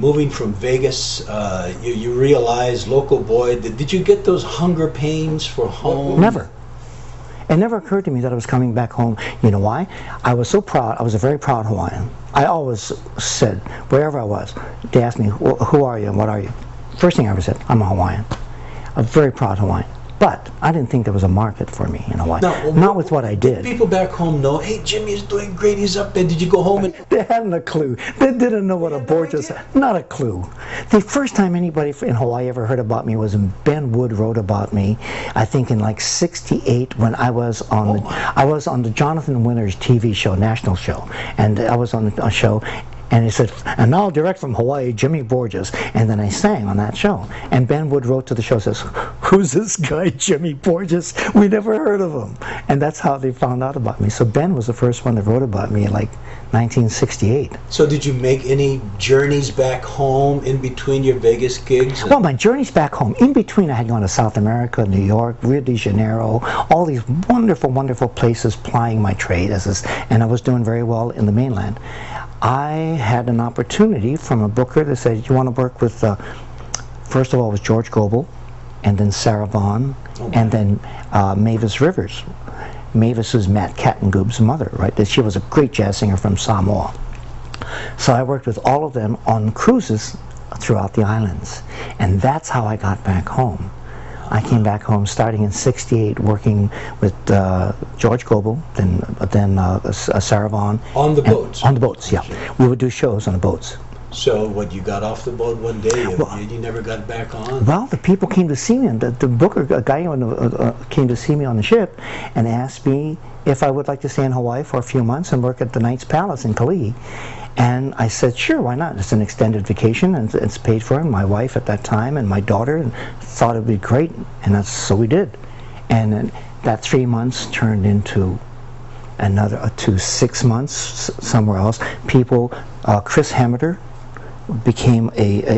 moving from Vegas, you realize, local boy, did you get those hunger pains for home? Never. It never occurred to me that I was coming back home. You know why? I was so proud. I was a very proud Hawaiian. I always said, wherever I was, they asked me, who are you and what are you? First thing I ever said, I'm a Hawaiian. A very proud Hawaiian. But I didn't think there was a market for me in Hawaii. No, not with what I did. People back home know, hey, Jimmy is doing great, he's up there. Did you go home and... They hadn't a clue. They didn't know what a Borges... Not a clue. The first time anybody in Hawaii ever heard about me was when Ben Wood wrote about me, I think in like '68 when I was on the Jonathan Winters TV show, national show. And I was on a show. And he said, and now direct from Hawaii, Jimmy Borges. And then I sang on that show. And Ben Wood wrote to the show, says, who's this guy, Jimmy Borges? We never heard of him. And that's how they found out about me. So Ben was the first one that wrote about me in like 1968. So did you make any journeys back home in between your Vegas gigs? Well, my journeys back home, in between I had gone to South America, New York, Rio de Janeiro, all these wonderful, wonderful places plying my trade, and I was doing very well in the mainland. I had an opportunity from a booker that said, you want to work with, first of all, it was George Goebel, and then Sarah Vaughan, and then Mavis Rivers. Mavis was Matt Kattengoob's mother, right? She was a great jazz singer from Samoa. So I worked with all of them on cruises throughout the islands. And that's how I got back home. I came back home starting in '68, working with George Goebel, then Sarah Vaughan. On the boats? On the boats, yeah. We would do shows on the boats. So what, you got off the boat one day and you never got back on? Well, the people came to see me, and the booker, a guy came to see me on the ship and asked me if I would like to stay in Hawaii for a few months and work at the Knight's Palace in Kalihi. And I said, sure, why not? It's an extended vacation, and it's paid for. And my wife at that time and my daughter thought it would be great, and so we did. And then that 3 months turned into another 6 months somewhere else. People, Chris Hammeter became and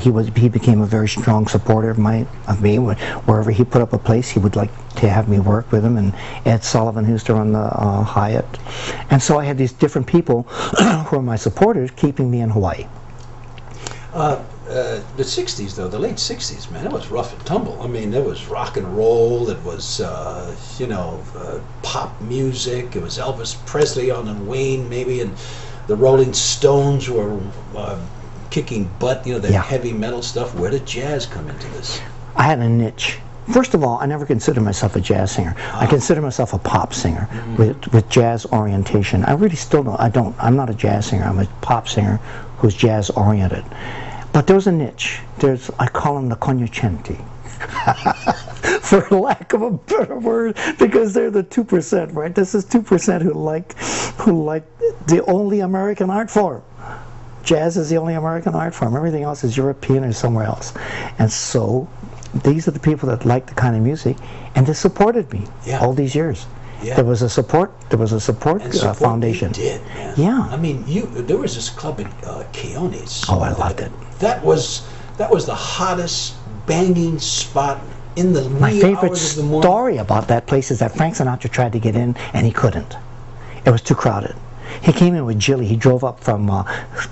he became a very strong supporter of me. Wherever he put up a place, he would like to have me work with him, and Ed Sullivan, who used to run the Hyatt. And so I had these different people who were my supporters keeping me in Hawaii. The 60s, though, the late 60s, man, it was rough and tumble. I mean, there was rock and roll, it was, pop music, it was Elvis Presley on Wayne, maybe, and the Rolling Stones were kicking butt, the heavy metal stuff. Where did jazz come into this? I had a niche. First of all, I never considered myself a jazz singer. I consider myself a pop singer with jazz orientation. I really still don't. I'm not a jazz singer. I'm a pop singer who's jazz oriented. But there's a niche. I call them the cognoscenti. For lack of a better word, because they're the 2%, right? This is 2% who like the only American art form. Jazz is the only American art form. Everything else is European or somewhere else. And so these are the people that like the kind of music, and they supported me all these years. Yeah. There was a support foundation. You did, man. Yeah. I mean, there was this club in Keone's. Oh, I loved it. That was the hottest banging spot in the My favorite story about that place is that Frank Sinatra tried to get in and he couldn't. It was too crowded. He came in with Jilly. He drove up from,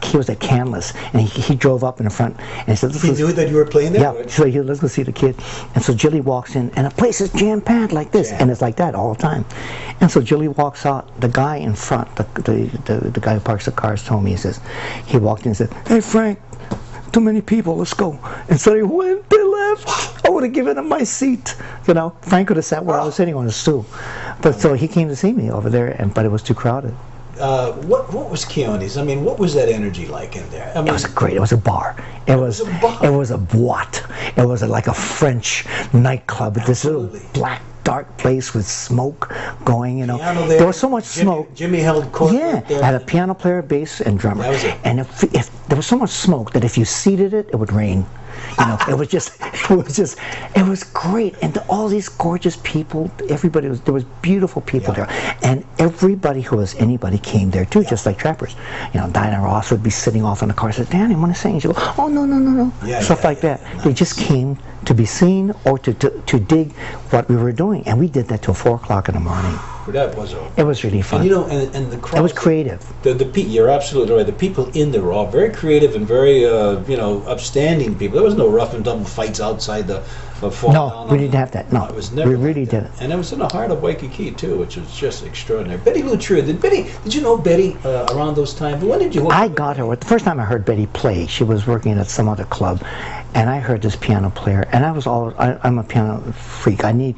he was at Canlis, and he drove up in the front, and he said, he knew that you were playing there? Yeah, right? So let's go see the kid. And so Jilly walks in, and the place is jam-packed like this, and it's like that all the time. And so Jilly walks out. The guy in front, the guy who parks the cars told me, he walked in and said, hey, Frank, too many people, let's go. And so they went, they left. I would have given him my seat. Frank could have sat where I was sitting on his stool. But so he came to see me over there, but it was too crowded. What was Keone's? I mean, what was that energy like in there? I mean, it was a bar. It was a boîte. It was like a French nightclub. This little black, dark place with smoke going, There was so much smoke. Jimmy held court. Yeah, I had a piano player, bass, and drummer. That was it. And if there was so much smoke that if you seated it, it would rain. It was great, and all these gorgeous people. There was beautiful people there, and everybody who was anybody came there too, just like trappers. Diana Ross would be sitting off in the car, said, "Dan, I want to sing." She'd go, "Oh no," stuff like that. Nice. They just came to be seen or to dig what we were doing, and we did that till 4 o'clock in the morning. that was a. It was really fun. And you know, and the crowd. It was creative. You're absolutely right. The people in there were all very creative and very, upstanding people. There was no rough and tumble fights outside the. No, we didn't have that. No, it was never. We really didn't. And it was in the heart of Waikiki too, which was just extraordinary. Betty Lou Trio. Did you know Betty around those times? When did you? I got her. The first time I heard Betty play, she was working at some other club, and I heard this piano player, and I'm a piano freak. I need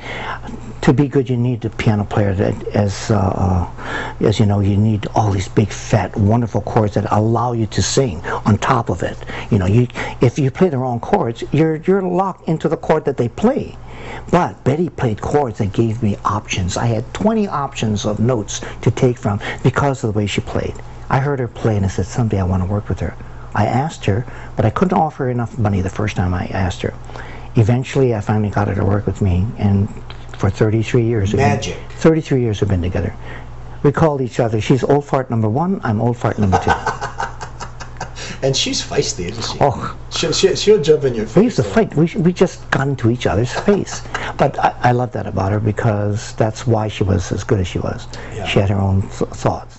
to be good. You need a piano player that, as you know, you need all these big, fat, wonderful chords that allow you to sing on top of it. You know, if you play the wrong chords, you're locked into the chord that they play. But Betty played chords that gave me options. I had 20 options of notes to take from because of the way she played. I heard her play and I said, someday I want to work with her. I asked her, but I couldn't offer her enough money the first time I asked her. Eventually, I finally got her to work with me, and for 33 years. Magic. 33 years we've been together. We called each other, she's old fart number 1, I'm old fart number 2. And she's feisty, isn't she? Oh. She'll jump in your face. We used to fight. We just got into each other's face. But I love that about her because that's why she was as good as she was. Yeah. She had her own thoughts.